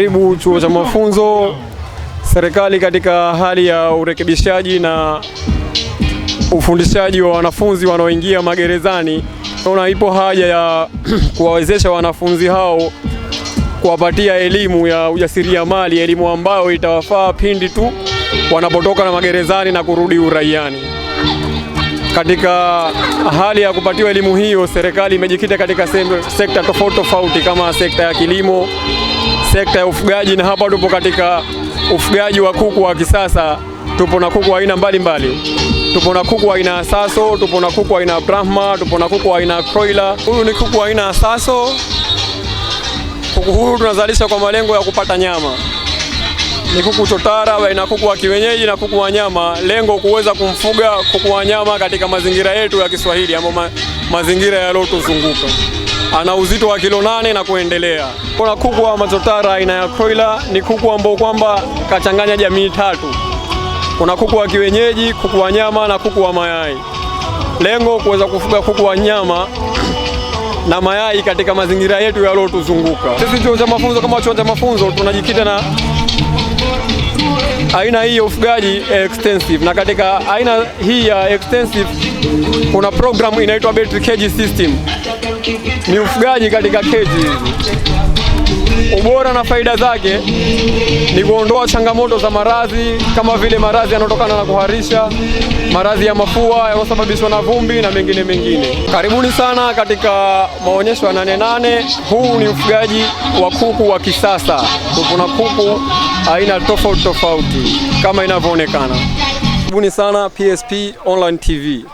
Karibu chuo cha mafunzo. Serikali katika hali ya urekebishaji na ufundishaji wa wanafunzi wanaoingia magerezani, naona ipo haja ya kuwawezesha wanafunzi hao, kuwapatia elimu ya ujasiriamali, elimu ambayo itawafaa pindi tu wanapotoka na magerezani na kurudi uraiani. Katika hali ya kupatiwa elimu hiyo, serikali imejikita katika sekta tofauti kama sekta ya kilimo, sekta ya ufugaji, na hapa tupo katika ufugaji wa kuku wa kisasa. Tupo na kuku aina mbalimbali. Tupo na kuku aina ya Saso, tupo na kuku aina ya Brahma, tupo na kuku aina ya Broiler. Huyu ni kuku aina ya Saso. Kuku huyu tunazalisha kwa malengo ya kupata nyama. Ni kuku chotara baina kuku wa kienyeji na kuku wa nyama. Lengo kuweza kumfuga kuku wa nyama katika mazingira yetu ya Kiswahili, ama mazingira yaliyotuzunguka. Ana uzito wa kilo 8 na kuendelea. Kuna kuku wa machotara aina ya Broiler, ni kuku ambao kwamba kachanganya jamii tatu. Kuna kuku wa kienyeji, kuku wa nyama na kuku wa mayai. Lengo kuweza kufuga kuku wa nyama na mayai katika mazingira yetu yaliyotuzunguka. Sisi chuo cha mafunzo, kama chuo cha mafunzo, tunajikita na aina hii ya ufugaji extensive, na katika aina hii ya extensive kuna program inaitwa battery cage system. Ni ufugaji katika keji. Ubora na faida zake ni kuondoa changamoto za maradhi kama vile maradhi yanayotokana na kuharisha, maradhi ya mafua yanayosababishwa na vumbi na mengine. Karibuni sana katika maonyesho ya 88. Huu ni ufugaji wa kuku wa kisasa. Tupo na kuku aina tofauti kama inavyoonekana. Karibuni sana PSP Online TV.